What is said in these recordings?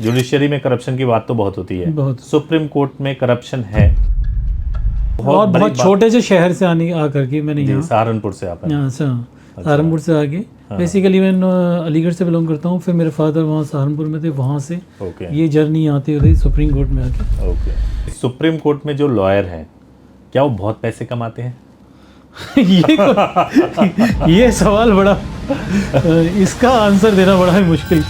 Judiciary में corruption की बात तो बहुत होती है, बहुत। सुप्रीम कोर्ट में करप्शन है। और बहुत छोटे से शहर से आकर के मैंने यहाँ सहारनपुर से आप हैं। यहाँ से सहारनपुर से आगे बेसिकली मैं अलीगढ़ से बिलोंग करता हूँ। फिर मेरे फादर वहाँ सहारनपुर में थे, वहाँ से ये जर्नी आती हुई सुप्रीम कोर्ट में आके। ओके, सुप्रीम कोर्ट में जो लॉयर हैं क्या वो बहुत पैसे कमाते हैं? ये सवाल बड़ा इसका आंसर देना बड़ा है मुश्किल।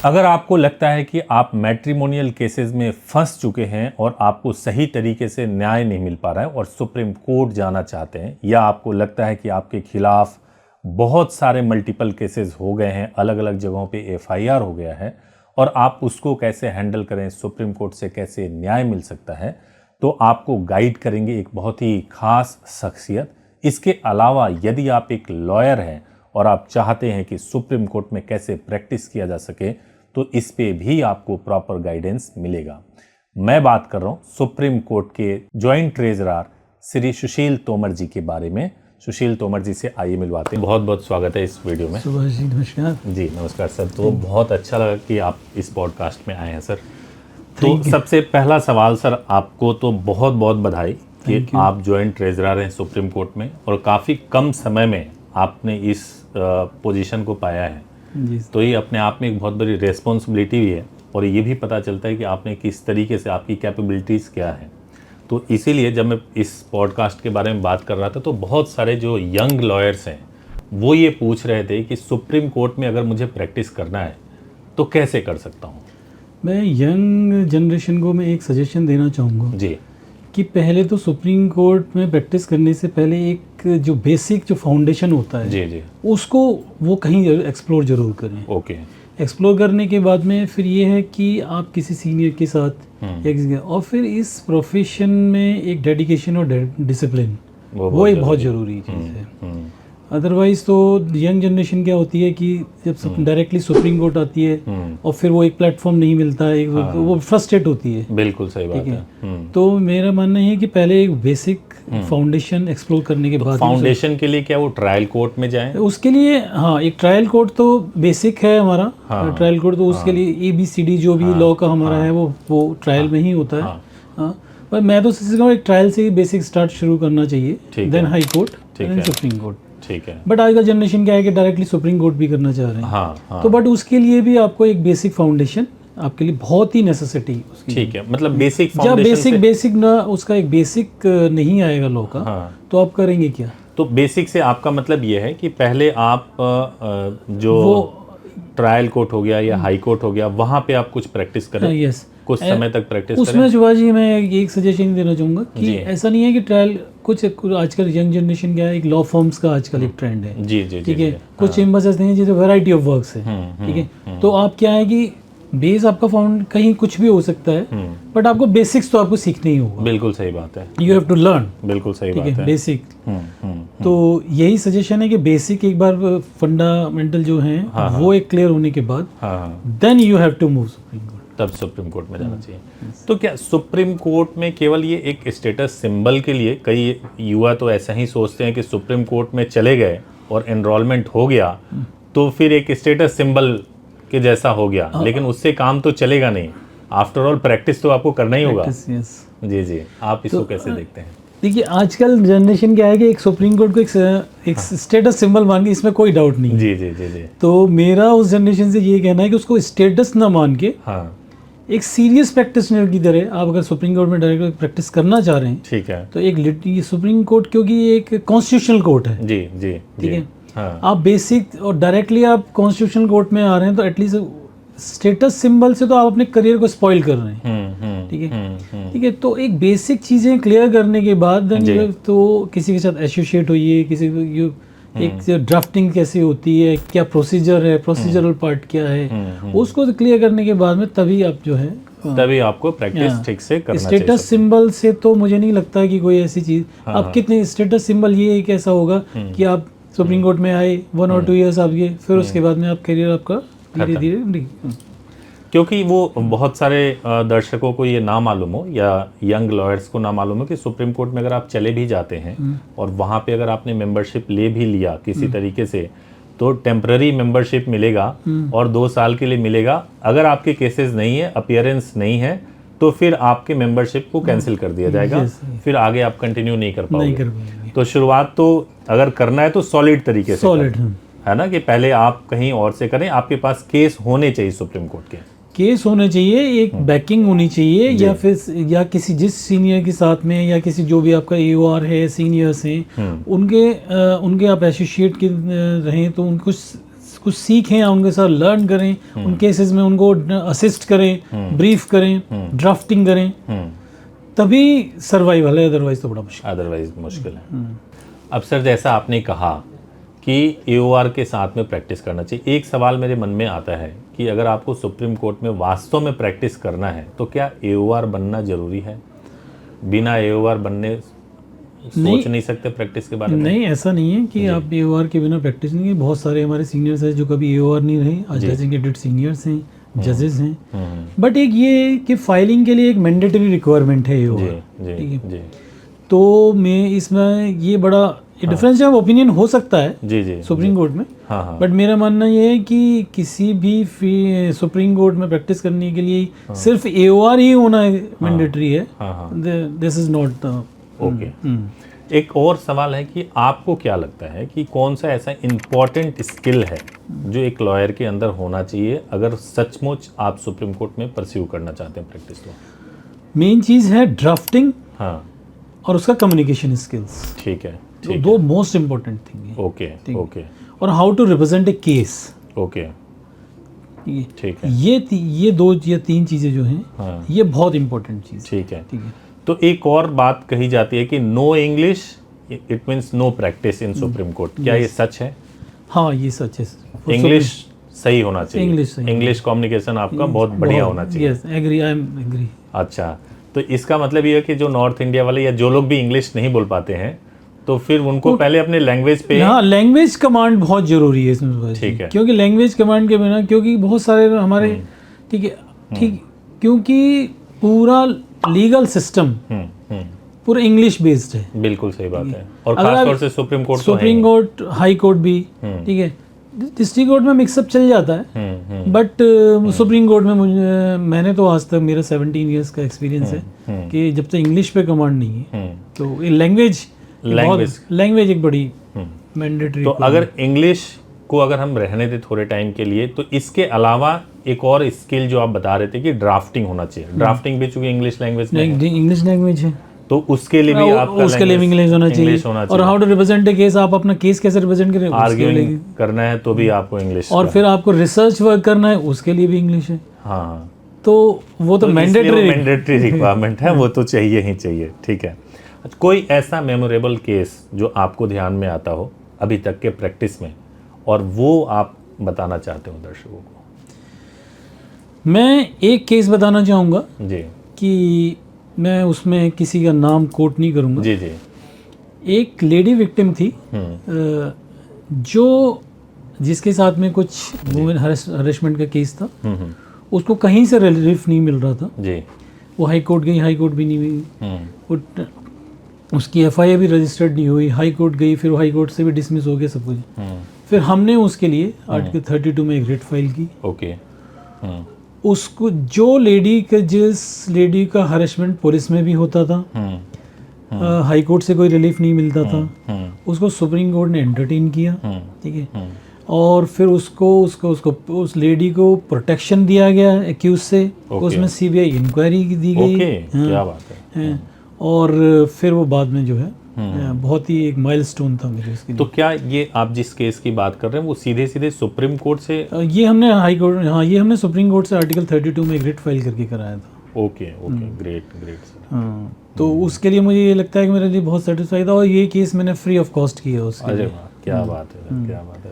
अगर आपको लगता है कि आप मैट्रिमोनियल केसेस में फंस चुके हैं और आपको सही तरीके से न्याय नहीं मिल पा रहा है और सुप्रीम कोर्ट जाना चाहते हैं, या आपको लगता है कि आपके खिलाफ बहुत सारे मल्टीपल केसेस हो गए हैं, अलग अलग जगहों पे एफआईआर हो गया है और आप उसको कैसे हैंडल करें, सुप्रीम कोर्ट से कैसे न्याय मिल सकता है, तो आपको गाइड करेंगे एक बहुत ही खास शख्सियत। इसके अलावा यदि आप एक लॉयर हैं और आप चाहते हैं कि सुप्रीम कोर्ट में कैसे प्रैक्टिस किया जा सके, तो इस पे भी आपको प्रॉपर गाइडेंस मिलेगा। मैं बात कर रहा हूँ सुप्रीम कोर्ट के जॉइंट ट्रेजरर श्री सुशील तोमर जी के बारे में। सुशील तोमर जी से आइए मिलवाते हैं। बहुत बहुत स्वागत है इस वीडियो में। सुभाष जी नमस्कार। जी नमस्कार सर। तो बहुत अच्छा लगा कि आप इस पॉडकास्ट में आए हैं सर। तो सबसे पहला सवाल सर, आपको तो बहुत बहुत बधाई कि आप जॉइंट ट्रेजरर हैं सुप्रीम कोर्ट में और काफ़ी कम समय में आपने इस पोजीशन को पाया है। तो ये अपने आप में एक बहुत बड़ी रेस्पॉन्सिबिलिटी भी है और ये भी पता चलता है कि आपने किस तरीके से, आपकी कैपेबिलिटीज़ क्या है। तो इसीलिए जब मैं इस पॉडकास्ट के बारे में बात कर रहा था तो बहुत सारे जो यंग लॉयर्स हैं वो ये पूछ रहे थे कि सुप्रीम कोर्ट में अगर मुझे प्रैक्टिस करना है तो कैसे कर सकता हूँ। मैं यंग जनरेशन को मैं एक सजेशन देना चाहूँगा जी कि पहले तो सुप्रीम कोर्ट में प्रैक्टिस करने से पहले एक जो बेसिक जो फाउंडेशन होता है जी जी उसको वो कहीं एक्सप्लोर जरूर करें। ओके। एक्सप्लोर करने के बाद में फिर ये है कि आप किसी सीनियर के साथ और फिर इस प्रोफेशन में एक डेडिकेशन और डिसिप्लिन वो एक बहुत ज़रूरी चीज़ है। अदरवाइज तो यंग जनरेशन क्या होती है कि जब डायरेक्टली सुप्रीम कोर्ट आती है और फिर वो एक प्लेटफॉर्म नहीं मिलता है, वो फ्रस्ट्रेट होती है। बिल्कुल सही बात है। तो मेरा मानना है कि पहले एक बेसिक फाउंडेशन एक्सप्लोर करने के बाद फाउंडेशन के लिए क्या वो ट्रायल कोर्ट में जाएं? उसके लिए हाँ, एक ट्रायल कोर्ट तो बेसिक है हमारा। ट्रायल कोर्ट तो उसके लिए ABCD जो भी लॉ का हमारा है वो ट्रायल में ही होता है। पर मैं तो एक ट्रायल से ही बेसिक स्टार्ट शुरू करना चाहिए, then high court, then supreme court. ठीक है। बट आज का जनरेशन क्या है कि डायरेक्टली सुप्रीम कोर्ट भी करना चाह रहे हैं। तो बट उसके लिए भी आपको एक बेसिक फाउंडेशन आपके लिए बहुत ही नेसेसिटी। ठीक है, मतलब बेसिक जब बेसिक ना उसका एक बेसिक नहीं आएगा लॉ का तो आप करेंगे क्या? तो बेसिक से आपका मतलब ये है कि पहले आप जो ट्रायल कोर्ट हो गया या हाई कोर्ट हो गया वहाँ पे आप कुछ प्रैक्टिस करें। यस, कुछ समय तक प्रैक्टिस करें। उसमें शिवाजी जी मैं एक सजेशन देना चाहूँगा कि ऐसा नहीं है कि ट्रायल कुछ आजकल यंग जनरेशन क्या है, एक लॉ फॉर्म्स का आजकल एक ट्रेंड है। जी जी ठीक है। कुछ चेम्बर्स ऐसे हैं जैसे वैरायटी ऑफ वर्क्स है। ठीक है। तो आप क्या है कि बेस आपका फाउंड कहीं कुछ भी हो सकता है, बट आपको बेसिक्स तो आपको सीखना ही होगा। बिल्कुल सही बात है। You have to learn. बिल्कुल सही बात है। बेसिक। तो यही सजेशन है कि बेसिक एक बार फंडामेंटल जो है वो एक क्लियर होने के बाद then you have to move supreme court, तब सुप्रीम कोर्ट में जाना चाहिए। तो क्या सुप्रीम कोर्ट में केवल ये एक स्टेटस सिंबल के लिए, कई युवा तो ऐसा ही सोचते हैं कि सुप्रीम कोर्ट में चले गए और एनरोलमेंट हो गया तो फिर एक स्टेटस सिंबल के जैसा हो गया, लेकिन उससे काम तो चलेगा नहीं। आफ्टर ऑल प्रैक्टिस तो आपको करना ही होगा। जी जी, आप इसको कैसे देखते हैं? देखिए आजकल जनरेशन क्या है कि एक सुप्रीम कोर्ट को एक स्टेटस सिंबल मान के, इसमें कोई डाउट नहीं। जी जी जी जी। तो मेरा उस जनरेशन से ये कहना है कि उसको स्टेटस ना मान के एक सीरियस प्रैक्टिशनर की तरह आप अगर सुप्रीम कोर्ट में डायरेक्ट प्रैक्टिस करना चाह रहे हैं, ठीक है, तो एक सुप्रीम कोर्ट क्योंकि एक कॉन्स्टिट्यूशनल कोर्ट है। जी जी, ठीक है। आप बेसिक और डायरेक्टली आप कॉन्स्टिट्यूशनल कोर्ट में आ रहे हैं तो एटलीस्ट स्टेटस सिंबल से तो आप अपने करियर को स्पॉइल कर रहे हैं। ठीक है। ठीक है। तो एक बेसिक चीज़ें क्लियर करने के बाद तो किसी के साथ एसोसिएट होइए, किसी को एक ड्राफ्टिंग कैसे होती है, क्या प्रोसीजर है, प्रोसीजरल पार्ट क्या है, उसको क्लियर करने के बाद में तभी आप जो है तभी आपको प्रैक्टिस ठीक से करना चाहिए। स्टेटस सिंबल से तो मुझे नहीं लगता कि कोई ऐसी चीज़ आप कितने स्टेटस सिंबल ये एक ऐसा होगा कि आप सुप्रीम कोर्ट में आए 1 और 2 ईयर्स आप ये, फिर उसके बाद में आप करियर आपका धीरे धीरे। क्योंकि वो बहुत सारे दर्शकों को ये ना मालूम हो या यंग लॉयर्स को ना मालूम हो कि सुप्रीम कोर्ट में अगर आप चले भी जाते हैं और वहाँ पे अगर आपने मेंबरशिप ले भी लिया किसी तरीके से, तो टेम्पररी मेंबरशिप मिलेगा और 2 साल के लिए मिलेगा। अगर आपके केसेस नहीं है, अपीयरेंस नहीं है, तो फिर आपके मेंबरशिप को कैंसिल कर दिया जाएगा, फिर आगे आप कंटिन्यू नहीं कर पाओगे। तो शुरुआत तो अगर करना है तो सॉलिड तरीके से है ना, कि पहले आप कहीं और से करें, आपके पास केस होने चाहिए, सुप्रीम कोर्ट के केस होने चाहिए, एक बैकिंग होनी चाहिए, या फिर या किसी जिस सीनियर के साथ में, या किसी जो भी आपका AOR है, सीनियर्स हैं, उनके आप एसोसिएट के रहें, तो उनको कुछ सीखें, उनके साथ लर्न करें, उन केसेस में उनको असिस्ट करें, ब्रीफ करें, ड्राफ्टिंग करें, तभी सर्वाइवल है, अदरवाइज तो बड़ा मुश्किल है। अब सर, जैसा आपने कहा कि AOR के साथ में प्रैक्टिस करना चाहिए, एक सवाल मेरे मन में आता है कि अगर आपको सुप्रीम कोर्ट में वास्तव में प्रैक्टिस करना है तो क्या AOR बनना जरूरी है? बिना AOR बनने सोच नहीं सकते प्रैक्टिस के बारे में? नहीं, ऐसा नहीं है कि आप AOR के बिना प्रैक्टिस नहीं है। बहुत सारे हमारे सीनियर्स हैं जो कभी AOR नहीं रहे, आज डेजिग्नेटेड सीनियर्स हैं, जजेस हैं, बट एक ये कि फाइलिंग के लिए एक मैंडेटरी रिक्वायरमेंट है AOR, ठीक है। तो मैं इसमें ये बड़ा डिफरेंस ऑफ ओपिनियन हो सकता है सुप्रीम कोर्ट में, बट मेरा मानना ये है कि किसी भी सुप्रीम कोर्ट में प्रैक्टिस करने के लिए सिर्फ AOR ही होना मैंडेटरी है, this is not the okay. एक और सवाल है कि आपको क्या लगता है कि कौन सा ऐसा इम्पोर्टेंट स्किल है जो एक लॉयर के अंदर होना चाहिए अगर सचमुच आप सुप्रीम कोर्ट में परस्यू करना चाहते हैं प्रैक्टिस? तो मेन चीज़ है ड्राफ्टिंग और उसका कम्युनिकेशन स्किल्स, ठीक है, दो मोस्ट इम्पोर्टेंट थिंग है। ओके। और how to represent a case, okay, ठीक है। ये 2 या 3 चीज़ें जो हैं, ये बहुत इम्पोर्टेंट चीज़, ठीक है। तो एक और बात कही जाती है कि no English it means no practice in supreme court, क्या ये सच है? हाँ, ये सच है। इंग्लिश सही होना चाहिए, इंग्लिश कम्युनिकेशन आपका बहुत बढ़िया होना चाहिए। Yes, agree, I am agree. अच्छा, तो इसका मतलब ये है कि जो नॉर्थ इंडिया वाले या जो लोग भी इंग्लिश नहीं बोल पाते हैं, तो फिर उनको पहले अपने लैंग्वेज पे, हाँ, लैंग्वेज कमांड बहुत जरूरी है इसमें, ठीक है, क्योंकि लैंग्वेज कमांड के बिना, क्योंकि बहुत सारे हमारे, ठीक है, ठीक, क्योंकि पूरा लीगल सिस्टम पूरा इंग्लिश बेस्ड है। बिल्कुल सही बात है, और खास तौर से सुप्रीम कोर्ट, हाई कोर्ट भी, ठीक है, डिस्ट्रिक्ट कोर्ट में मिक्सअप चल जाता है, बट सुप्रीम कोर्ट में मैंने तो आज तक, मेरा 17 इयर्स का एक्सपीरियंस है कि जब तक इंग्लिश पे कमांड नहीं है, तो लैंग्वेज एक बड़ी मैंडेटरी। तो अगर इंग्लिश को अगर हम रहने दें थोड़े टाइम के लिए, तो इसके अलावा एक और स्किल जो आप बता रहे थे कि ड्राफ्टिंग होना चाहिए, ड्राफ्टिंग भी चूंकि इंग्लिश लैंग्वेज है, तो उसके लिए भी आपका उसके लिए इंग्लिश होना चाहिए। और how to represent a case, आप अपना केस कैसे रिप्रेजेंट करें, आर्ग्यूइंग करना है तो भी आपको इंग्लिश, और फिर आपको रिसर्च वर्क करना है, उसके लिए भी इंग्लिश है। हाँ, तो वो तो मैंडेटरी रिक्वायरमेंट है, वो तो चाहिए ही चाहिए, ठीक है। कोई ऐसा मेमोरेबल केस जो आपको ध्यान में आता हो अभी तक के प्रैक्टिस में, और वो आप बताना चाहते हो दर्शकों को? मैं एक केस बताना चाहूँगा जी, कि मैं उसमें किसी का नाम कोट नहीं करूँगा। जी। एक लेडी विक्टिम थी, जो जिसके साथ में कुछ वुमेन हरेसमेंट का केस था, उसको कहीं से रिलीफ नहीं मिल रहा था जी। वो हाई कोर्ट गई, हाई कोर्ट भी नहीं हुई, उसकी FIR भी रजिस्टर्ड नहीं हुई, हाई कोर्ट गई, फिर हाई कोर्ट से भी डिसमिस हो गया सब कुछ। फिर हमने उसके लिए आर्टिकल 32 में एक रिट फाइल की। ओके। उसको जिस लेडी का हरेसमेंट पुलिस में भी होता था, हाई कोर्ट से कोई रिलीफ नहीं मिलता था, उसको सुप्रीम कोर्ट ने एंटरटेन किया, ठीक है, और फिर उसको उस लेडी को प्रोटेक्शन दिया गया एक्यूज से, उसमें CBI इंक्वायरी दी गई। क्या बात है। और फिर वो बाद में जो है बहुत ही एक माइलस्टोन था मेरे इसके लिए। तो क्या ये आप जिस केस की बात कर रहे हैं वो सीधे सुप्रीम कोर्ट से? ये हमने हाई कोर्ट, हाँ, ये हमने सुप्रीम कोर्ट से आर्टिकल 32 में एक रिट फाइल करके कराया था। Okay, great sir. हाँ, तो उसके लिए मुझे ये लगता है कि मेरे लिए बहुत सेटिस्फाई था, और ये केस मैंने फ्री ऑफ कॉस्ट किया उसके लिए। अरे वाह, क्या बात है, क्या बात है।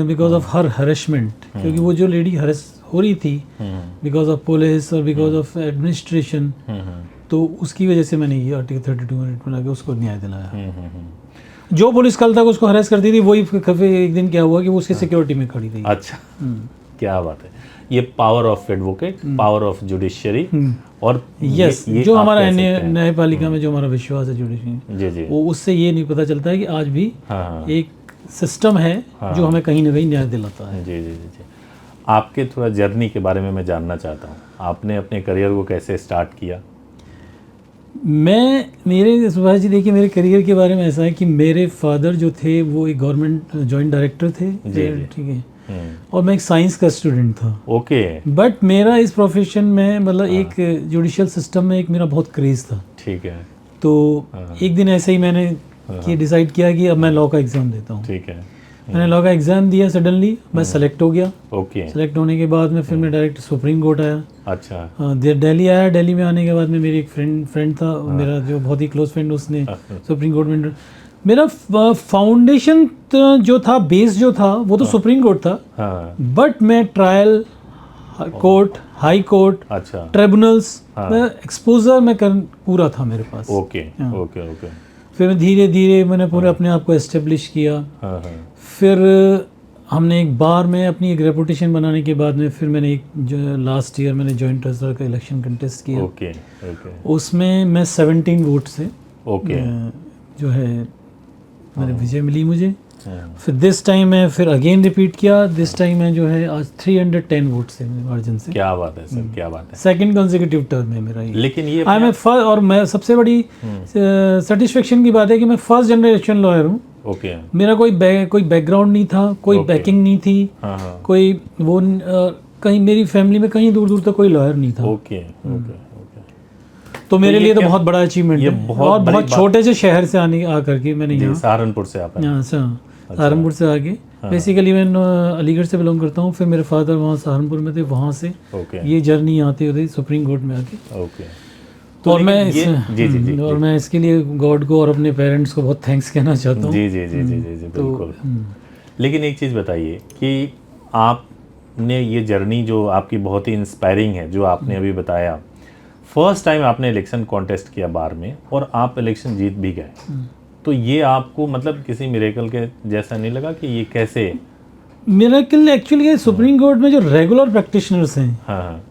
बिकॉज ऑफ हर हरेसमेंट, क्योंकि वो जो लेडी हरेस हो रही थी बिकॉज ऑफ पुलिस और बिकॉज ऑफ एडमिनिस्ट्रेशन, तो उसकी वजह से मैंने ये आर्टिकल 32 में रिट बना के उसको न्याय दिलाया। जो पुलिस कल तक उसको हरेस करती थी, वही एक दिन क्या हुआ कि वो उसकी सिक्योरिटी में खड़ी रही। अच्छा, क्या बात है, ये power of advocate, power of judiciary. और यस, जो हमारा न्यायपालिका में जो हमारा विश्वास है जुडिशियरी, जी जी, वो उससे ये नहीं पता चलता है कि आज भी एक सिस्टम है जो हमें कहीं ना कहीं न्याय दिलाता है। जी जी जी जी। आपके थोड़ा जर्नी के बारे में मैं जानना चाहता हूँ, आपने अपने करियर को कैसे स्टार्ट किया? मेरे सुभाष जी, देखिए मेरे करियर के बारे में ऐसा है कि मेरे फादर जो थे वो एक गवर्नमेंट जॉइंट डायरेक्टर थे, ठीक है, और मैं एक साइंस का स्टूडेंट था। ओके। बट मेरा इस प्रोफेशन में मतलब एक जुडिशियल सिस्टम में एक मेरा बहुत क्रेज था। ठीक है। तो एक दिन ऐसे ही मैंने डिसाइड किया कि अब मैं लॉ का एग्ज़ाम देता हूँ। ठीक है। मैंने लॉ का एग्ज़ाम दिया, सडनली मैं सेलेक्ट हो गया। ओके। सेलेक्ट होने के बाद में फिर मैं डायरेक्ट सुप्रीम कोर्ट आया। अच्छा। दिल्ली आया। दिल्ली में आने के बाद में मेरी एक फ्रेंड था, मेरा जो बहुत ही क्लोज फ्रेंड, उसने सुप्रीम कोर्ट में मेरा फाउंडेशन जो था, बेस जो था वो तो सुप्रीम कोर्ट था, बट मैं ट्रायल कोर्ट, हाई कोर्ट, अच्छा, ट्रिब्यूनल्स, एक्सपोजर में पूरा था मेरे पास। Okay okay okay. फिर धीरे धीरे मैंने पूरे अपने आप को एस्टेब्लिश किया। फिर हमने एक बार में अपनी एक रेपुटेशन बनाने के बाद में फिर मैंने एक लास्ट ईयर मैंने जॉइंट ट्रेजरर का इलेक्शन कंटेस्ट किया। Okay okay. उसमें मैं 17 वोट से ओके जो है मेरी विजय मिली मुझे। फिर दिस टाइम मैं फिर अगेन रिपीट किया। दिस टाइम मैं जो है आज 310 वोट से मार्जिन से। क्या बात है सर, क्या बात है। सेकंड कंसेक्यूटिव टर्म है मेरा ये। लेकिन ये आई मैं फर्स्ट, और मैं सबसे बड़ी सेटिस्फेक्शन की बात है कि मैं फर्स्ट जनरेशन लॉयर हूँ। ओके। मेरा कोई बैकग्राउंड नहीं था, कोई बैकिंग नहीं थी, कोई वो कहीं मेरी फैमिली में कहीं दूर दूर तक कोई लॉयर नहीं था। Okay okay. तो मेरे लिए तो बहुत बड़ा अचीवमेंट है। और बहुत छोटे से शहर से आकर के मैंने यहाँ सहारनपुर से आप हैं। सहारनपुर से आगे बेसिकली मैं अलीगढ़ से बिलोंग करता हूँ। फिर मेरे फादर वहाँ सहारनपुर में थे, वहाँ से ये जर्नी आते होते सुप्रीम कोर्ट में आके। तो और मैं इसके लिए गॉड को और अपने पेरेंट्स को बहुत थैंक्स कहना चाहता हूँ। जी जी जी जी जी बिल्कुल। लेकिन एक चीज़ बताइए कि आपने ये जर्नी जो आपकी बहुत ही इंस्पायरिंग है, जो आपने अभी बताया, फर्स्ट टाइम आपने इलेक्शन कॉन्टेस्ट किया बार में और आप इलेक्शन जीत भी गए, तो ये आपको मतलब किसी मिरेकल के जैसा नहीं लगा कि ये कैसे? मिरेकल एक्चुअली सुप्रीम कोर्ट में जो रेगुलर प्रैक्टिशनर्स हैं,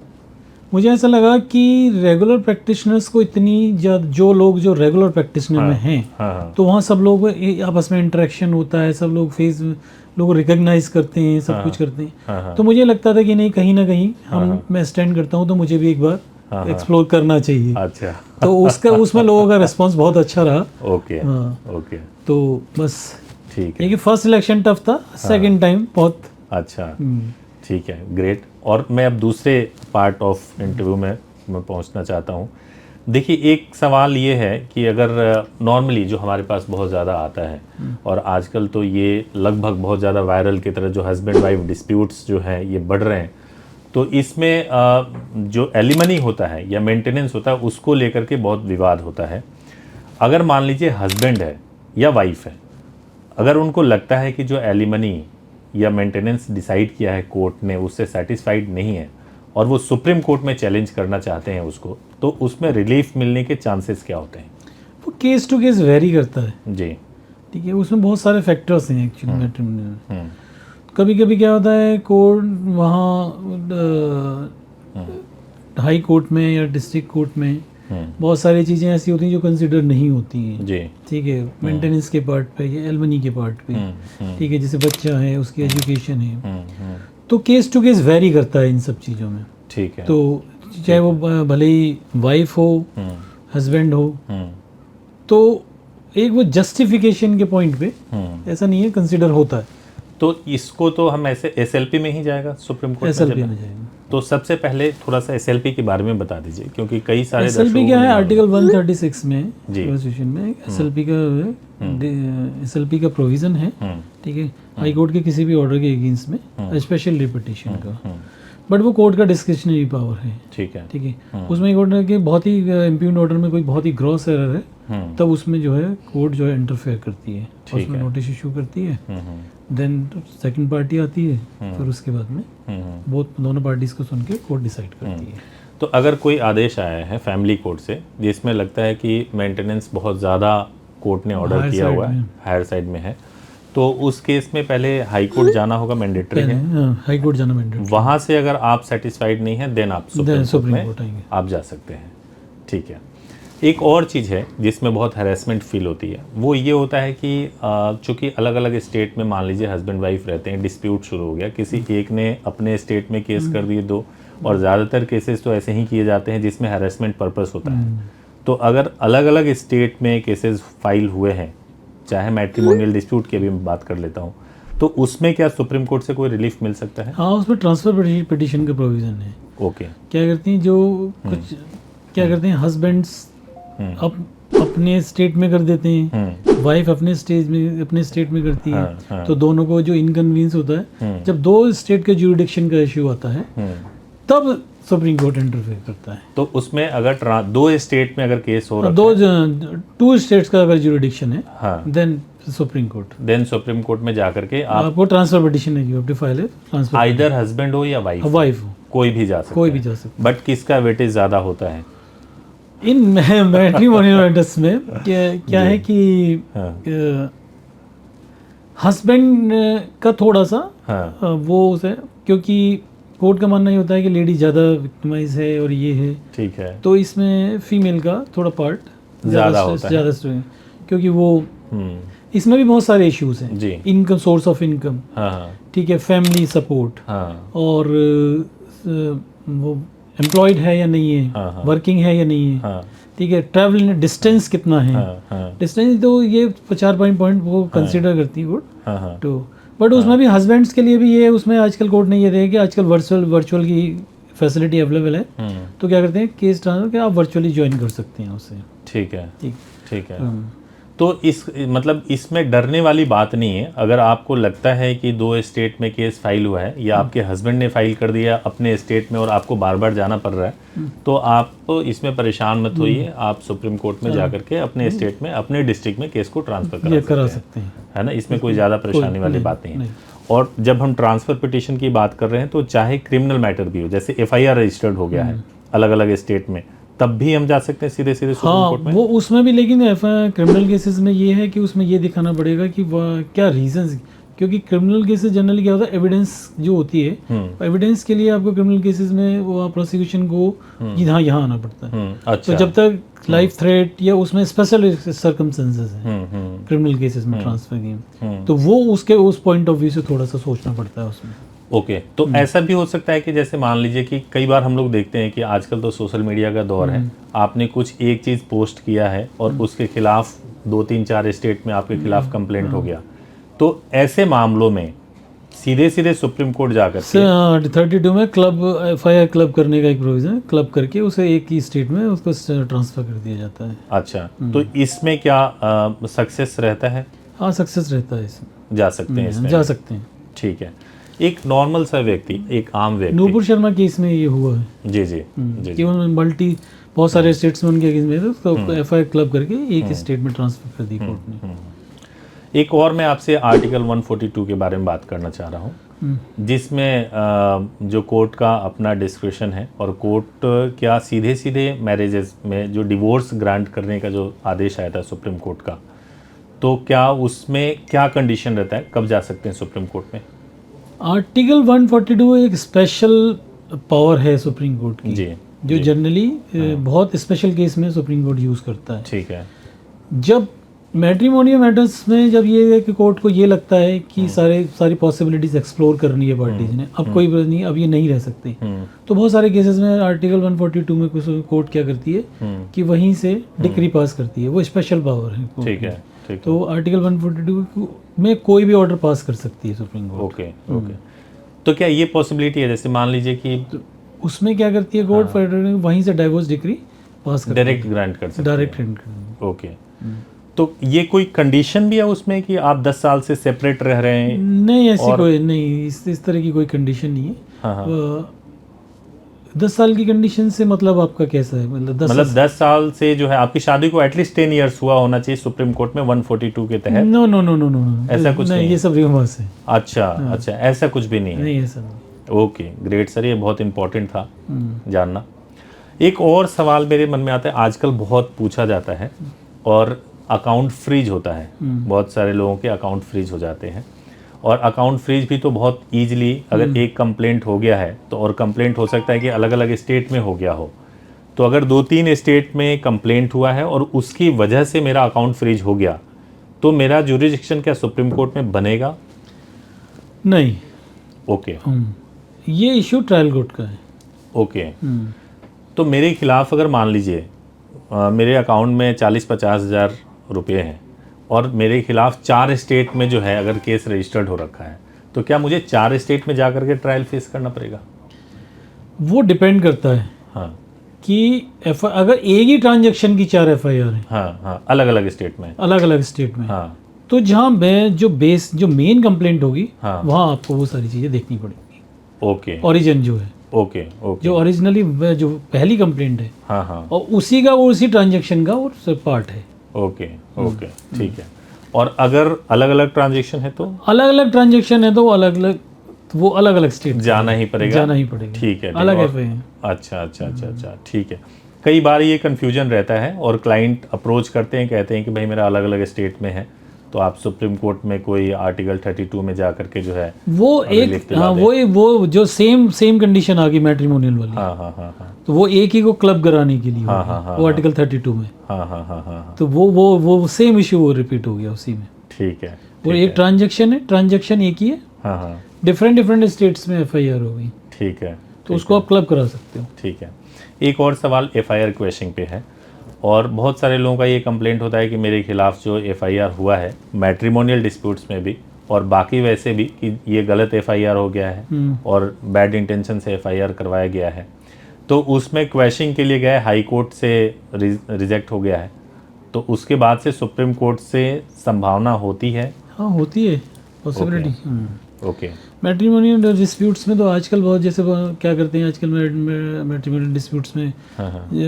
मुझे ऐसा लगा कि रेगुलर प्रैक्टिशनर्स को इतनी जो लोग जो रेगुलर प्रैक्टिशनर में हैं, तो वहाँ सब लोग आपस में इंटरेक्शन होता है, सब लोग लोग रिकॉग्नाइज करते हैं, सब कुछ करते हैं। तो मुझे लगता था कि नहीं, कहीं ना कहीं मैं स्टैंड करता हूँ तो मुझे भी एक बार एक्सप्लोर करना चाहिए। अच्छा। तो उसमें लोगों का रिस्पांस बहुत अच्छा रहा। Okay okay. तो बस ठीक है। ये फर्स्ट इलेक्शन टफ था, सेकंड टाइम बहुत अच्छा। ठीक है, ग्रेट। और मैं अब दूसरे पार्ट ऑफ इंटरव्यू में मैं पहुंचना चाहता हूं। देखिए, एक सवाल ये है कि अगर नॉर्मली जो हमारे पास बहुत ज़्यादा आता है, और आजकल तो ये लगभग बहुत ज़्यादा वायरल की तरह जो हस्बैंड वाइफ डिस्प्यूट्स जो हैं ये बढ़ रहे हैं, तो इसमें जो एलिमनी होता है या मेंटेनेंस होता है उसको लेकर के बहुत विवाद होता है। अगर मान लीजिए हस्बैंड है या वाइफ है, अगर उनको लगता है कि जो एलिमनी या मेंटेनेंस डिसाइड किया है कोर्ट ने उससे सेटिस्फाइड नहीं है और वो सुप्रीम कोर्ट में चैलेंज करना चाहते हैं उसको, तो उसमें रिलीफ मिलने के चांसेस क्या होते हैं? वो केस टू केस वेरी करता है जी। ठीक है, उसमें बहुत सारे फैक्टर्स हैं एक्चुअली मैट्रिमोनियल में। कभी कभी क्या होता है, कोर्ट वहाँ हाई कोर्ट में या डिस्ट्रिक्ट कोर्ट में बहुत सारी चीज़ें ऐसी होती हैं जो कंसिडर नहीं होती हैं जी। ठीक है, मेंटेनेंस के पार्ट पे या एलमनी के पार्ट पे, ठीक है, जैसे बच्चा है उसकी एजुकेशन है, तो केस टू केस वेरी करता है इन सब चीज़ों में। ठीक है। तो चाहे वो भले ही वाइफ हो, हस्बैंड हो, तो एक वो जस्टिफिकेशन के पॉइंट पे ऐसा नहीं है, कंसिडर होता है। तो इसको तो हम ऐसे एसएलपी में ही जाएगा सुप्रीम कोर्ट एसएलपी में जाएगा। तो सबसे पहले थोड़ा सा एसएलपी के बारे में बता दीजिए, क्योंकि कई सारे एसएलपी क्या है, आर्टिकल 136 में कॉन्स्टिट्यूशन में एसएलपी का प्रोविजन है। ठीक है, हाई कोर्ट के किसी भी ऑर्डर के अगेंस्ट में स्पेशल रिपिटिशन का, बट वो कोर्ट का डिस्क्रिशनरी पावर है। ठीक है, ठीक है। उसमें एक ऑर्डर के बहुत ही इम्प्यूग्न ऑर्डर में कोई बहुत ही ग्रॉस एरर है, तब उसमें जो है कोर्ट जो है इंटरफेयर करती है, उसमें नोटिस इशू करती है, देन सेकंड पार्टी आती है, फिर उसके बाद में दोनों पार्टीज को सुन के कोर्ट डिसाइड करती है। तो अगर कोई आदेश आया है फैमिली कोर्ट से जिसमें लगता है कि मेंटेनेंस बहुत ज़्यादा कोर्ट ने ऑर्डर किया हुआ है, हायर साइड में है, तो उस केस में पहले हाई कोर्ट जाना होगा, मैंडेटरी है। हाई कोर्ट जाना मैंडेटरी। वहाँ से अगर आप सेटिस्फाइड नहीं हैं देन आप सुप्रीम कोर्ट में आप जा सकते हैं। ठीक है। एक और चीज़ है जिसमें बहुत हैरेसमेंट फील होती है, वो ये होता है कि चूँकि अलग अलग स्टेट में मान लीजिए हस्बैंड वाइफ रहते हैं, डिस्प्यूट शुरू हो गया, किसी एक ने अपने स्टेट में केस कर दिए दो, और ज़्यादातर केसेस तो ऐसे ही किए जाते हैं जिसमें हैरेसमेंट पर्पस होता है। तो अगर अलग अलग स्टेट में केसेस फाइल हुए हैं, चाहे मैट्रिमोनियल डिस्प्यूट की भी मैं बात कर लेता हूँ, तो उसमें क्या सुप्रीम कोर्ट से कोई रिलीफ मिल सकता है? हाँ, उसमें ट्रांसफर पिटिशन का प्रोविज़न है। ओके। क्या करती हैं जो कुछ क्या करते हैं हस्बैंड्स अपने स्टेट में कर देते हैं, वाइफ अपने स्टेट में करती है। तो दोनों को जो इनकन्वीनियंस होता है, जब दो स्टेट के ज्यूरिडिक्शन का इश्यू आता है तब सुप्रीम कोर्ट इंटरफेयर करता है। तो उसमें अगर दो स्टेट में अगर केस हो रहा है, टू स्टेट्स का अगर ज्यूरिडिक्शन है, देन सुप्रीम कोर्ट में जाकर के आपको ट्रांसफर पिटिशन है, you have to file transfer. Either husband हो या वाइफ हो, कोई भी जा सकता। बट किसका वेटेज ज़्यादा होता है इन मैट्रिमोनियल मैटर्स में? क्या है कि हस्बैंड का थोड़ा सा वो उसे, क्योंकि कोर्ट का मानना ये होता है कि लेडी ज़्यादा विक्टिमाइज है और ये है, ठीक है, तो इसमें फीमेल का थोड़ा पार्ट ज़्यादा होता है, क्योंकि वो इसमें भी बहुत सारे इश्यूज हैं, इनकम, सोर्स ऑफ इनकम, ठीक है, फैमिली सपोर्ट, और वो एम्प्लॉयड है या नहीं है, वर्किंग है या नहीं है, ठीक है, ट्रैवल डिस्टेंस कितना है, डिस्टेंस, तो ये 4 पॉइंट वो कंसिडर करती है कोर्ट। तो बट उसमें भी हस्बैंड्स के लिए भी ये, उसमें आजकल कोर्ट ने ये दिया कि आजकल वर्चुअल की फैसिलिटी अवेलेबल है, तो क्या करते हैं केस ट्रांसफर के आप वर्चुअली ज्वाइन कर सकते हैं उससे। ठीक है। तो इस मतलब इसमें डरने वाली बात नहीं है। अगर आपको लगता है कि दो स्टेट में केस फाइल हुआ है या आपके हस्बैंड ने फाइल कर दिया अपने स्टेट में और आपको बार बार जाना पड़ रहा है, तो आप इसमें परेशान मत होइए, आप सुप्रीम कोर्ट में जाकर के अपने स्टेट में, अपने डिस्ट्रिक्ट में केस को ट्रांसफर करा सकते हैं, है ना। इसमें कोई ज़्यादा परेशानी वाली बात नहीं है। और जब हम ट्रांसफ़र पिटिशन की बात कर रहे हैं, तो चाहे क्रिमिनल मैटर भी हो, जैसे FIR रजिस्टर्ड हो गया है अलग अलग स्टेट में, तब भी हम जा सकते हैं सीधे सुप्रीम कोर्ट में। वो उसमें भी, लेकिन क्रिमिनल केसेस में ये है कि उसमें ये दिखाना पड़ेगा कि क्या रीजंस, क्योंकि क्रिमिनल केसेस जनरली क्या होता है, एविडेंस जो होती है, एविडेंस के लिए आपको क्रिमिनल केसेस में वो प्रोसिक्यूशन को यहाँ आना पड़ता है। अच्छा। तो जब तक लाइफ थ्रेट या उसमें स्पेशल सर्कमस्टेंसेस हैं क्रिमिनल केसेस में ट्रांसफर की, तो वो उसके उस पॉइंट ऑफ व्यू से थोड़ा सा सोचना पड़ता है उसमें। ओके। तो ऐसा भी हो सकता है कि जैसे मान लीजिए कि कई बार हम लोग देखते हैं कि आजकल तो सोशल मीडिया का दौर है, आपने कुछ एक चीज़ पोस्ट किया है और उसके खिलाफ 2-3-4 स्टेट में आपके खिलाफ कंप्लेंट हो गया, तो ऐसे मामलों में सीधे सुप्रीम कोर्ट जाकर 32 में क्लब FIR क्लब करने का एक प्रोविजन है, क्लब करके उसे एक ही स्टेट में उसको ट्रांसफर कर दिया जाता है। अच्छा। तो इसमें क्या सक्सेस रहता है? हाँ, सक्सेस रहता है, इसमें जा सकते हैं, इसमें जा सकते हैं। ठीक है। एक नॉर्मल सा व्यक्ति, एक आम व्यक्ति, नूपुर शर्मा केस में ये हुआ है। जी। कि उन्होंने बहुत सारे स्टेट्स में उनके केस में तो FIR क्लब करके एक स्टेट में ट्रांसफर कर दी कोर्ट ने। एक और मैं आपसे आर्टिकल 142 के बारे में बात करना चाह रहा हूँ, जिसमें जो कोर्ट का अपना डिस्क्रिप्शन है, और कोर्ट क्या सीधे मैरिजेस में जो डिवोर्स ग्रांट करने का जो आदेश आया था सुप्रीम कोर्ट का, तो क्या उसमें क्या कंडीशन रहता है, कब जा सकते हैं सुप्रीम कोर्ट में? आर्टिकल 142 एक स्पेशल पावर है सुप्रीम कोर्ट की, जो जनरली बहुत स्पेशल केस में सुप्रीम कोर्ट यूज़ करता है। ठीक है। जब मैट्रिमोनियल मैटर्स में जब ये है कि कोर्ट को ये लगता है कि सारी पॉसिबिलिटीज एक्सप्लोर करनी है पार्टीज ने, अब कोई नहीं, अब ये नहीं रह सकती, तो बहुत सारे केसेस में आर्टिकल 142 में कोर्ट क्या करती है कि वहीं से डिक्री पास करती है, वो स्पेशल पावर है। ठीक है। तो आर्टिकल 142 में कोई भी ऑर्डर पास कर सकती है सुप्रीम कोर्ट। ओके। तो क्या ये पॉसिबिलिटी है, जैसे मान लीजिए कि उसमें क्या करती है कोर्ट, वहीं से डाइवोर्स डिक्री पास कर, डायरेक्ट ग्रांट कर सकती है, डायरेक्ट ग्रांट कर। ओके। तो ये कोई कंडीशन भी है उसमें कि आप 10 साल से सेपरेट रह रहे हैं? नहीं, ऐसी कोई नहीं, इस तरह की कोई कंडीशन नहीं है। 10 साल की कंडीशन से मतलब आपका कैसा है? मतलब 10 साल से जो है आपकी शादी को एटलीस्ट 10 इयर्स हुआ होना चाहिए सुप्रीम कोर्ट में 142 के तहत? नो, ऐसा कुछ नहीं, ये सब रिवर्स है। अच्छा, ऐसा कुछ भी नहीं है? नहीं, ऐसा नहीं। ओके, ग्रेट सर, ये बहुत इंपॉर्टेंट था जानना। एक और सवाल मेरे मन में आता है, आजकल बहुत पूछा जाता है, और अकाउंट फ्रीज होता है। बहुत सारे लोगों के अकाउंट फ्रीज हो जाते हैं, और अकाउंट फ्रीज भी तो बहुत ईजिली, अगर एक कंप्लेंट हो गया है तो और कंप्लेंट हो सकता है कि अलग अलग स्टेट में हो गया हो। तो अगर 2-3 स्टेट में कंप्लेंट हुआ है और उसकी वजह से मेरा अकाउंट फ्रीज हो गया, तो मेरा जुरिडिक्शन क्या सुप्रीम कोर्ट में बनेगा? नहीं। ओके। ये इशू ट्रायल कोर्ट का है। ओके। तो मेरे खिलाफ अगर मान लीजिए मेरे अकाउंट में 40-50 हज़ार रुपये हैं और मेरे खिलाफ 4 स्टेट में जो है अगर केस रजिस्टर्ड हो रखा है, तो क्या मुझे 4 स्टेट में जा करके ट्रायल फेस करना पड़ेगा? वो डिपेंड करता है हाँ कि अगर एक ही ट्रांजैक्शन की 4 FIR है, हाँ, अलग अलग स्टेट में, अलग अलग स्टेट में, हाँ, तो जहाँ जो मेन कंप्लेंट होगी, हाँ, वहाँ आपको वो सारी चीज़ें देखनी पड़ेंगी। ओके। ओरिजिन जो है, ओके। जो ओरिजिनली जो पहली कंप्लेंट है, हाँ हाँ, और उसी ट्रांजैक्शन का वो पार्ट है। ओके। ठीक है। और अगर अलग अलग ट्रांजेक्शन है तो? अलग अलग ट्रांजैक्शन है तो वो अलग अलग स्टेट जाना ही पड़ेगा। ठीक है। अलग है। अच्छा, ठीक है। कई बार ये कन्फ्यूजन रहता है और क्लाइंट अप्रोच करते हैं, कहते हैं कि भाई मेरा अलग अलग स्टेट में है, तो आप सुप्रीम कोर्ट में कोई आर्टिकल 32 में जा करके जो है वो एक, हाँ, वो जो सेम कंडीशन आ गई मैट्रिमोनियल वाली। हाँ, तो वो एक ही को क्लब कराने के लिए हाँ, वो आर्टिकल 32 में। हाँ, तो वो सेम इशू वो रिपीट हो गया उसी में। ठीक है। वो एक ट्रांजैक्शन एक ही है, हाँ, डिफरेंट स्टेट्स में FIR हो गई। ठीक है। तो उसको आप क्लब करा सकते हो। ठीक है। एक और सवाल FIR क्वेश्चन पे है, और बहुत सारे लोगों का ये कंप्लेंट होता है कि मेरे खिलाफ जो FIR हुआ है मैट्रिमोनियल डिस्प्यूट्स में भी और बाकी वैसे भी, कि ये गलत FIR हो गया है और बैड इंटेंशन से FIR करवाया गया है, तो उसमें क्वेश्चन के लिए गए, हाई कोर्ट से रिजेक्ट हो गया है, तो उसके बाद से सुप्रीम कोर्ट से संभावना होती है? हाँ, होती है पॉसिबिलिटी। ओके। मैट्रिमोनियल डिस्प्यूट्स में तो आजकल बहुत, जैसे क्या करते हैं आजकल मैट्रिमोनियल डिस्प्यूट्स में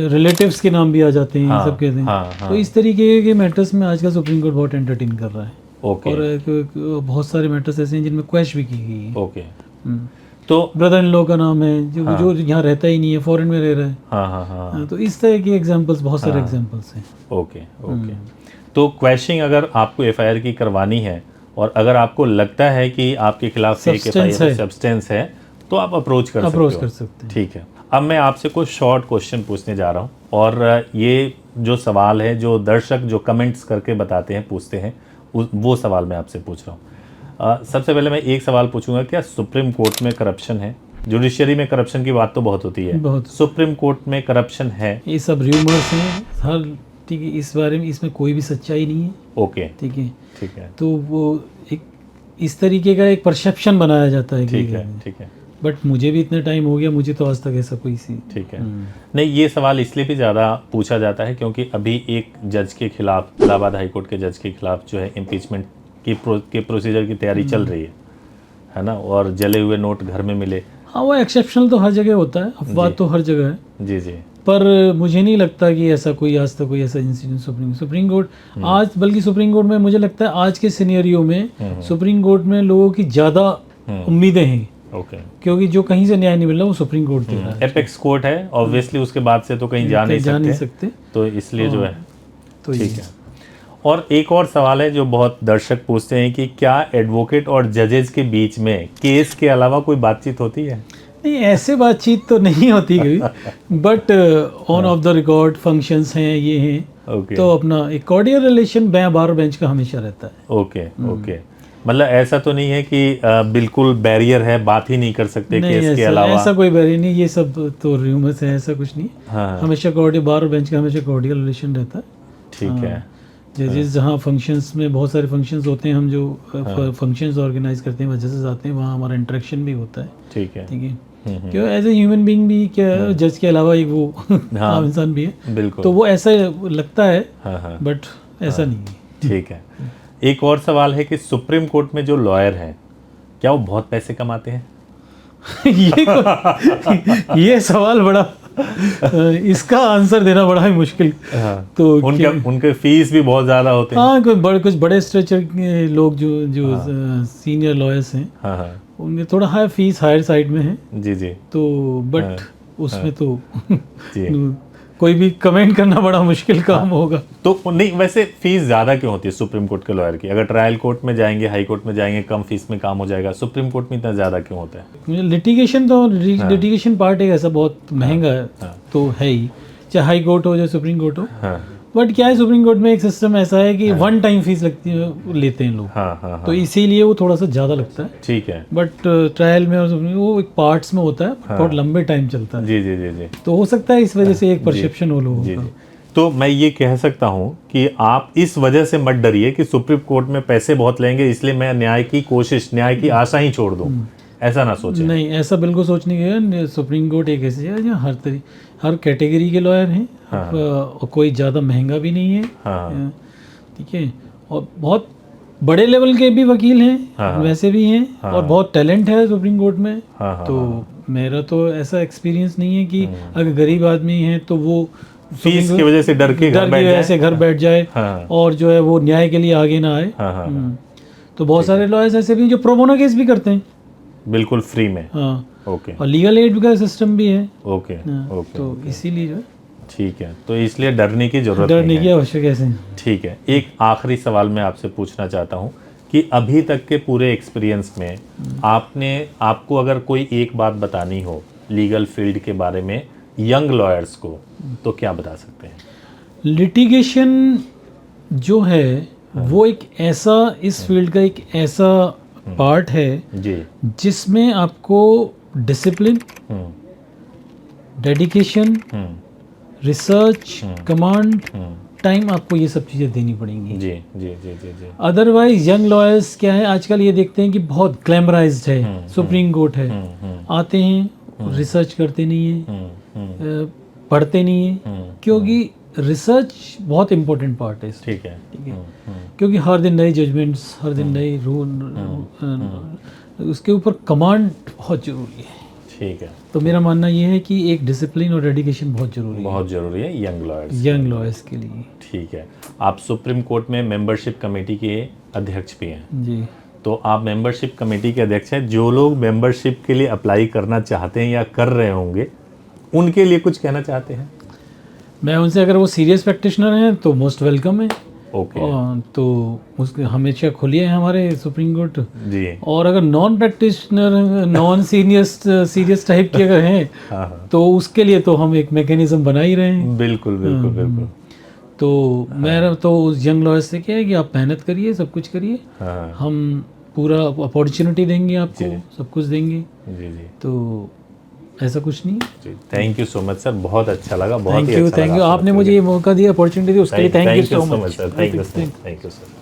रिलेटिव्स के नाम भी आ जाते हैं, सब कहते हैं। तो इस तरीके के मैटर्स में आजकल सुप्रीम कोर्ट बहुत एंटरटेन कर रहा है। ओके। और बहुत सारे मैटर्स ऐसे हैं जिनमें क्वेश्चन भी की गई है। ओके। तो ब्रदर इन लॉ का नाम है जो यहाँ रहता ही नहीं है, फॉरेन में रह रहा है। हाँ। तो इस तरह के एग्जांपल्स, बहुत सारे एग्जांपल्स हैं। ओके। तो क्वेश्चन अगर आपको FIR की करवानी है और अगर आपको लगता है कि आपके खिलाफ फेक FIR सब्सटेंस है, तो आप अप्रोच कर सकते हैं। ठीक है। अब मैं आपसे कुछ शॉर्ट क्वेश्चन पूछने जा रहा हूँ, और ये जो सवाल है जो दर्शक जो कमेंट्स करके बताते हैं, पूछते हैं, वो सवाल मैं आपसे पूछ रहा हूँ। सबसे पहले मैं एक सवाल पूछूंगा, क्या सुप्रीम कोर्ट में करप्शन है? जुडिशरी में करप्शन की बात तो बहुत होती है, बहुत। सुप्रीम कोर्ट में करप्शन है? ये सब र्यूमर्स हैं हर, ठीक है, इस बारे में, इसमें कोई भी सच्चाई नहीं है। ओके। ठीक है। तो वो एक इस तरीके का एक परसेप्शन बनाया जाता है। ठीक है। बट मुझे भी इतना टाइम हो गया, मुझे तो आज तक ऐसा कोई सी। ठीक है। नहीं, ये सवाल इसलिए भी ज़्यादा पूछा जाता है क्योंकि अभी एक जज के खिलाफ, इलाहाबाद हाई कोर्ट के जज के खिलाफ जो है इम्पीचमेंट के प्रोसीजर की तैयारी चल रही है ना, और जले हुए नोट घर में मिले। हाँ, वो एक्सेप्शनल तो हर जगह होता है, अफवाह तो हर जगह है। जी। पर मुझे नहीं लगता कि ऐसा कोई आज तक कोई ऐसा इंसिडेंट सुप्रीम कोर्ट आज, बल्कि सुप्रीम कोर्ट में मुझे लगता है आज के सिनेरियो में सुप्रीम कोर्ट में लोगों की ज़्यादा उम्मीदें हैं। ओके। क्योंकि जो कहीं से न्याय नहीं मिल रहा वो सुप्रीम कोर्ट दे रहा है। एपेक्स कोर्ट है ऑब्वियसली, उसके बाद से तो कहीं जा नहीं सकते, तो इसलिए जो है। तो ठीक है। और एक और सवाल है जो बहुत दर्शक पूछते हैं कि क्या एडवोकेट और जजेस के बीच में केस के अलावा कोई बातचीत होती है? नहीं, ऐसे बातचीत तो नहीं होती कभी, but on off the record functions हैं, ये हैं। तो अपना एक कॉर्डियल रिलेशन बार बेंच का हमेशा रहता है। ओके। मतलब ऐसा तो नहीं है कि बिल्कुल बैरियर है, बात ही नहीं कर सकते केस के अलावा? ऐसा कोई बैरियर नहीं, ये सब तो र्यूमर्स है, ऐसा कुछ नहीं। हमेशा बार बेंच का हमेशा कॉर्डियल रिलेशन रहता है। ठीक है। जजेस जहाँ फंक्शंस में, बहुत सारे फंक्शंस होते हैं, हम जो फंक्शंस ऑर्गेनाइज करते हैं, जजेस आते हैं, वहाँ हमारा इंटरेक्शन भी होता है। ठीक है। क्यों, एज ए ह्यूमन बीइंग भी, क्या जज के अलावा एक वो आम इंसान भी है, बिल्कुल। तो वो ऐसा लगता है, बट ऐसा नहीं है। ठीक है। एक और सवाल है कि सुप्रीम कोर्ट में जो लॉयर हैं, क्या वो बहुत पैसे कमाते हैं? ये सवाल बड़ा, इसका आंसर देना बड़ा ही मुश्किल। तो उनके फीस भी बहुत ज़्यादा होते हैं। हाँ, कुछ बड़े स्ट्रक्चर के लोग जो सीनियर लॉयर्स हैं, उनके थोड़ा हायर साइड में है। जी। तो बट उसमें तो कोई भी कमेंट करना बड़ा मुश्किल काम होगा। तो नहीं, वैसे फीस ज़्यादा क्यों होती है सुप्रीम कोर्ट के लॉयर की? अगर ट्रायल कोर्ट में जाएंगे, हाई कोर्ट में जाएंगे, कम फीस में काम हो जाएगा, सुप्रीम कोर्ट में इतना ज़्यादा क्यों होता है? लिटिगेशन पार्ट एक ऐसा बहुत महंगा तो है ही, चाहे हाई कोर्ट हो चाहे सुप्रीम कोर्ट हो। बट क्या है, सुप्रीम कोर्ट में एक सिस्टम ऐसा है कि वन टाइम फीस लगती है, लेते हैं लोग, तो इसीलिए वो थोड़ा सा ज़्यादा लगता है। ठीक है। बट ट्रायल में और वो एक पार्ट्स में होता है, बहुत लंबे टाइम चलता है। जी जी जी जी। तो हो सकता है इस वजह से एक परसेप्शन हो लोगों का। तो मैं ये कह सकता हूँ कि आप इस वजह से मत डरिए कि सुप्रीम कोर्ट में पैसे बहुत लेंगे इसलिए मैं न्याय की आशा ही छोड़ दूँ, ऐसा ना सोचें। नहीं, ऐसा बिल्कुल सोचने के, सुप्रीम कोर्ट एक ऐसी है जहाँ हर कैटेगरी के लॉयर हैं। और कोई ज़्यादा महंगा भी नहीं है, ठीक है, और बहुत बड़े लेवल के भी वकील हैं, वैसे भी हैं, और बहुत टैलेंट है सुप्रीम कोर्ट में। तो मेरा तो ऐसा एक्सपीरियंस नहीं है कि अगर गरीब आदमी है तो वो फीस की वजह से डर की वजह से घर बैठ जाए और जो है वो न्याय के लिए आगे ना आए। तो बहुत सारे लॉयर्स ऐसे भी हैं जो प्रो बोनो केस भी करते हैं बिल्कुल फ्री में। ओके। और लीगल एड का सिस्टम भी है। ओके। तो इसीलिए जो है, ठीक है, तो इसलिए डरने की जरूरत नहीं है, डरने की आवश्यकता है। ठीक है। एक आखिरी सवाल मैं आपसे पूछना चाहता हूँ कि अभी तक के पूरे एक्सपीरियंस में आपको अगर कोई एक बात बतानी हो लीगल फील्ड के बारे में यंग लॉयर्स को, तो क्या बता सकते हैं? लिटिगेशन जो है वो एक ऐसा, इस फील्ड का एक ऐसा पार्ट है जी जिसमें आपको discipline, dedication, research, command, time, आपको ये सब चीज़ें देनी पड़ेंगी। जी जी जी जी जी। अदरवाइज यंग लॉयर्स क्या है, आजकल ये देखते हैं कि बहुत ग्लैमराइज्ड है, सुप्रीम कोर्ट है, आते हैं, रिसर्च करते नहीं है, पढ़ते नहीं है, क्योंकि रिसर्च बहुत इंपॉर्टेंट पार्ट है। ठीक है। क्योंकि हर दिन नए जजमेंट्स, हर दिन नए रूल, उसके ऊपर कमांड बहुत ज़रूरी है। ठीक है। तो मेरा मानना ये है कि एक डिसिप्लिन और डेडिकेशन बहुत ज़रूरी है यंग लॉयर्स के लिए। ठीक है। आप सुप्रीम कोर्ट में मेंबरशिप कमेटी के अध्यक्ष भी हैं जी। तो आप मेंबरशिप कमेटी के अध्यक्ष हैं। जो लोग मेंबरशिप के लिए अप्लाई करना चाहते हैं या कर रहे होंगे, उनके लिए कुछ कहना चाहते हैं? मैं उनसे, अगर वो सीरियस प्रैक्टिशनर हैं तो मोस्ट वेलकम है। ओके। तो उसके हमेशा खुली है हमारे सुप्रीम कोर्ट जी। और अगर non practitioner, non serious type के अगर हैं तो उसके लिए तो हम एक मैकेनिज्म बना ही रहे हैं। बिल्कुल बिल्कुल बिल्कुल। तो मेरा तो उस यंग लॉयर से क्या है कि आप मेहनत करिए, सब कुछ करिए, हम पूरा अपॉर्चुनिटी देंगे आपको, सब कुछ देंगे। जी जी। तो ऐसा कुछ नहीं है। Thank you so much sir, बहुत अच्छा लगा, बहुत ही अच्छा लगा। थैंक यू, आपने मुझे ये मौका दिया, अपॉर्चुनिटी दी, उसके लिए thank you so much sir. Thank you sir.